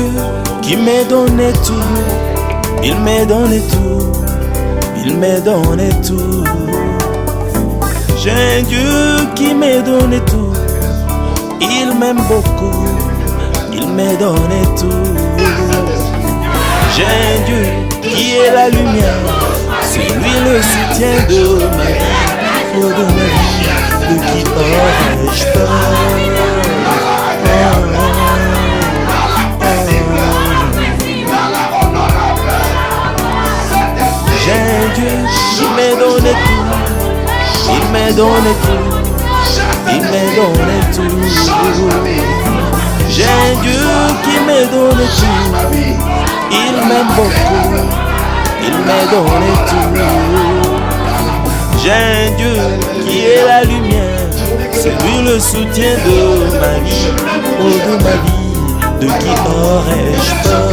Dieu qui m'a donné tout. Il m'a donné tout. Il m'a donné tout. J'ai un Dieu qui m'a donné tout. Il m'aime beaucoup. Il m'a donné tout. J'ai un Dieu qui est la lumière. C'est lui le soutien de ma vie. Oh, de ma vie. De qui aurais-je peur? J'ai un Dieu qui m'a donné tout. Il m'a donné tout. Il m'a donné tout. J'ai un Dieu qui m'a donné tout. Il m'aime beaucoup. Il m'a donné tout. J'ai un Dieu qui est la lumière. C'est lui le soutien de ma vie. Oh, de ma vie. De qui aurais-je peur?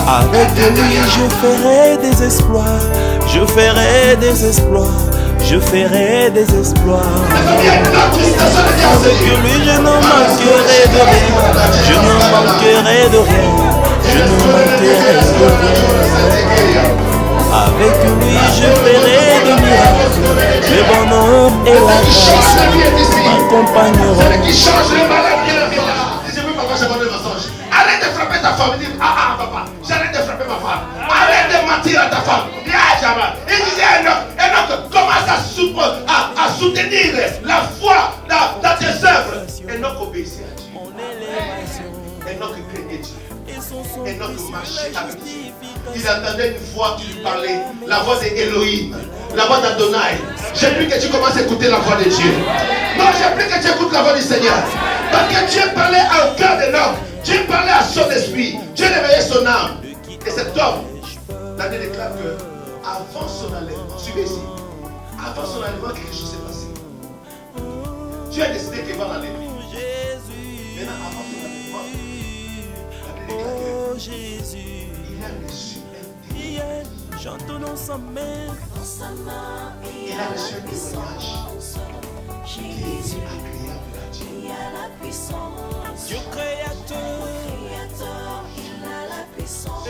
Avec lui je ferai des exploits. Je ferai des exploits. Je ferai des exploits. Avec lui je ne manquerai de rien. Je ne manquerai de rien. Je ne manquerai de rien. Avec lui je ferai des miracles. Le bonheur et la grâce m'accompagneront. Arrête de frapper ta femme. Il dit, papa, j'arrête de frapper ma femme. Arrête de mentir à ta femme. Il disait, Enoch, commence à soutenir la foi dans tes œuvres. Enoch obéissait à Dieu. Enoch craignait Dieu. Enoch marchait avec Dieu. Il entendait une voix qui lui parlait, la voix d'Elohim, la voix d'Adonai. J'ai pris que tu commences à écouter la voix de Dieu. Non, j'ai pris que tu écoutes la voix du Seigneur. Parce que Dieu parlait au cœur d'Enoch. Dieu parlait à son esprit. Dieu réveillait son âme. Et cet homme, la Bible déclare que avant son enlèvement, suivez ici, avant son enlèvement, quelque chose s'est passé. Dieu a décidé qu'il va l'enlever. Maintenant, avant son enlèvement, la Bible déclare qu'il a reçu un témoignage. Chantons dans sa main. Il a reçu un témoignage qui est agréable à Dieu. Dieu créateur, il a la puissance.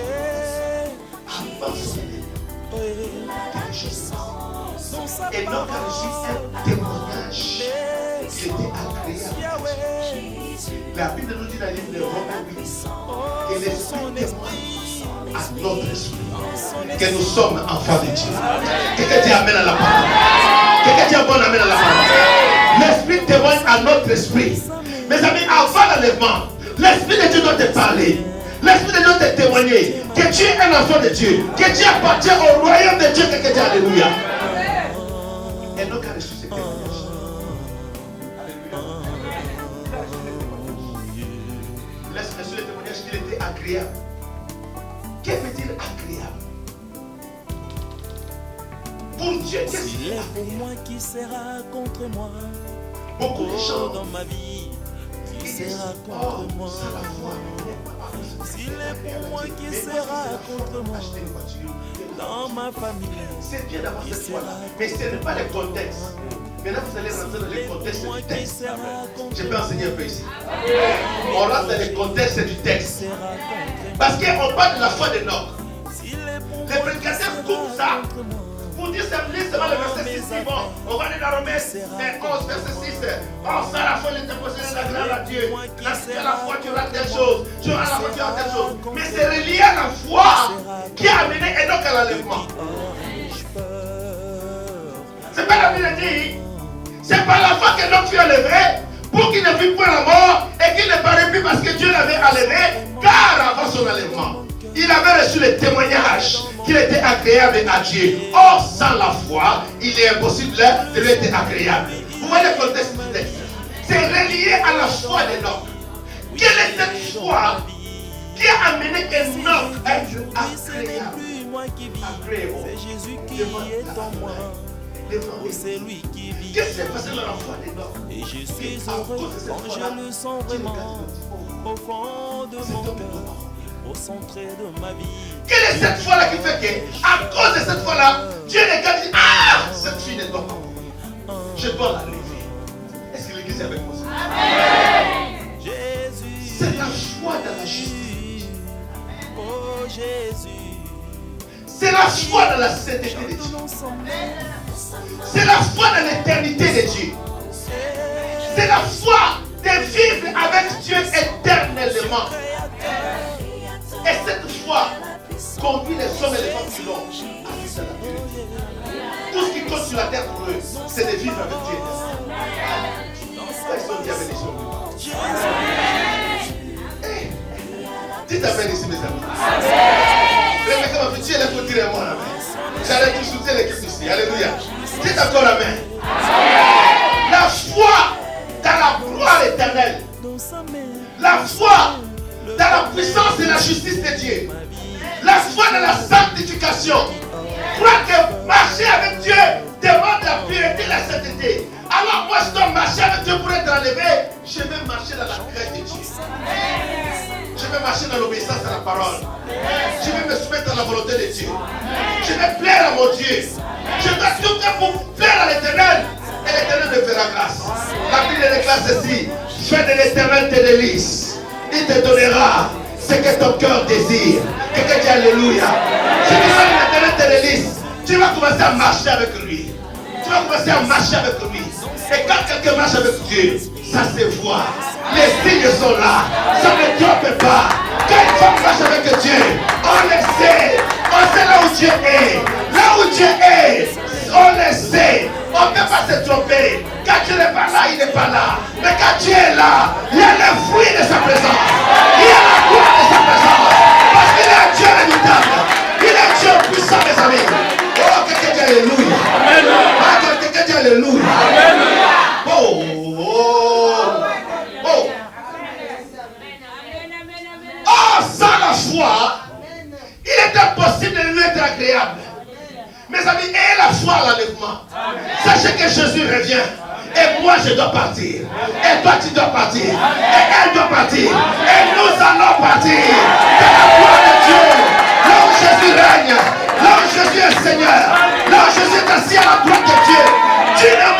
Avant son enlèvement, Il a la puissance. Enoch a reçu un témoignage qui était agréable à Dieu. La Bible nous dit dans le livre de Romains 8 que l'Esprit témoigne à notre esprit que nous sommes enfants de Dieu. Quelqu'un dit Amen à la parole. Quelqu'un dit bon Amen à la parole. L'Esprit témoigne à notre esprit. Mes amis, avant l'enlèvement, l'Esprit de Dieu doit te parler. L'Esprit de Dieu doit te témoigner que tu es un enfant de Dieu, que tu appartiens au royaume de Dieu. Quelqu'un dit Alléluia. Enoch a reçu ce témoignage. Laisse reçu le témoignage qu'il était agréable. Que veut dire agréable? Pour Dieu, qu'est-ce s'il qu'il est est pour moi, qui sera contre moi? Beaucoup de gens dans ma vie, qui sera contre moi? S'il est pour moi, qui sera contre moi? Dans ma famille, c'est bien d'avoir cette foi-là, mais ce n'est pas le contexte. Maintenant, vous allez rentrer dans le contexte du texte. Je peux enseigner un peu ici. On rentre dans le contexte du texte. Parce qu'on parle de la foi d'Enoch. Les prédicateurs coupent ça. Pour dire seulement le verset 6, c'est bon. On va aller dans Romains 11, verset 6. Oh, ça, la foi, il était possédé la grâce à Dieu. Là, si tu as la foi, tu auras telle chose. Tu auras la foi, tu auras telle chose. Mais c'est relié à la foi qui a amené Enoch à l'enlèvement. C'est pas la Bible dit. C'est par la foi qu'Enoch fut enlevé pour qu'il ne vit point la mort et qu'il ne paraît plus parce que Dieu l'avait enlevé, car avant son enlèvement, il avait reçu le témoignage qu'il était agréable à Dieu. Or, sans la foi, il est impossible de lui être agréable. Vous voyez le contexte du texte. C'est relié à la foi d'Enoch. Quelle est cette foi qui a amené Enoch à être agréable? C'est Jésus qui est en moi. C'est lui qui vit. Qu'est-ce qui s'est passé dans la foi d'Enoch? Et je suis heureux quand je le sens vraiment au fond de mon cœur, au centre de ma vie. Quelle est cette foi-là qui fait que, à cause de cette foi-là, Dieu regarde et dit, ah, cette fille n'est pas. je dois la lever. Est-ce que l'église est avec moi? Jésus, C'est la foi dans la justice. oh Jésus, C'est la foi dans la sainteté de Dieu. C'est la foi dans l'éternité de Dieu. C'est la foi de vivre avec Dieu éternellement. Et cette foi conduit les hommes et les femmes qui l'ont à vivre dans la vérité. Tout ce qui compte sur la terre pour eux, c'est de vivre avec Dieu. Pourquoi ils sont dit avec les hommes? Dites amen ici, mes amis. Rebecca m'a fait Dieu, il faut dire moi amen. J'allais tout soutenir l'équipe ici. Alléluia. Dites encore amen. La foi dans la gloire éternelle. La foi dans la puissance et la justice de Dieu. La foi dans la sanctification. Croire que marcher avec Dieu demande la pureté et la sainteté. Alors moi je dois marcher avec Dieu pour être enlevé. Je vais marcher dans la crainte de Dieu. Je vais marcher dans l'obéissance à la parole. Je vais me soumettre à la volonté de Dieu. Je vais plaire à mon Dieu. Je dois tout faire pour plaire à l'Éternel. Et l'Éternel me fera grâce. La Bible déclare ceci. Fais de l'Éternel tes délices. Il te donnera ce que ton cœur désire. Quelqu'un dit alléluia. Si tu fais de l'Éternel tes délices, tu vas commencer à marcher avec lui. Tu vas commencer à marcher avec lui. Et quand quelqu'un marche avec Dieu, ça se voit. Les signes sont là. Ça ne trompe pas. Quand une femme marche avec Dieu, on le sait. On sait là où Dieu est. Là où Dieu est, on le sait. On ne peut pas se tromper. Quand Dieu n'est pas là, il n'est pas là. Mais quand Dieu est là, il y a le fruit de sa présence. Il y a la gloire de sa présence. Parce qu'il est un Dieu redoutable. Il est un Dieu puissant, mes amis. Oh, quelqu'un dit alléluia. Amen. Ah, quelqu'un dit alléluia. Amen. Oh, oh, oh. Oh, sans la foi, il est impossible de lui être agréable. Mes amis, ayez la foi à l'enlèvement. Sachez que Jésus revient. Et moi je dois partir. Et toi tu dois partir. Et elle doit partir. Et nous allons partir. C'est la gloire de Dieu. Là où Jésus règne. Là où Jésus est Seigneur. Là où Jésus est assis à la droite de Dieu. Dieu ne